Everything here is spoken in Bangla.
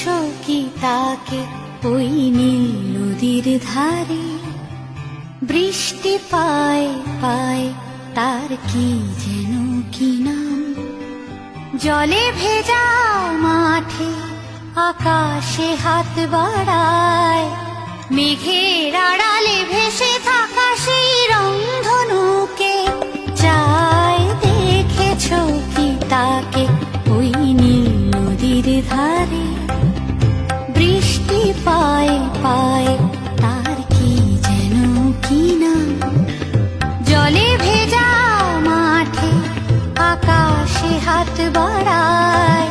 দেখেছো কি তাকে ওই নীল নদীর ধারে? বৃষ্টি পায় পায় তার কি যেন কি নাম। জলে ভেজা মাঠে আকাশে হাত বাড়ায়, মেঘের আড়ালে ভেসে থাকা সেই রংধনুকে চায়। দেখেছো কি তাকে ওই নীল নদীর ধারে? বৃষ্টি পায় পায় তার কি যেন কি নাম। জলে ভেজা মাঠে আকাশে হাত বাড়ায়,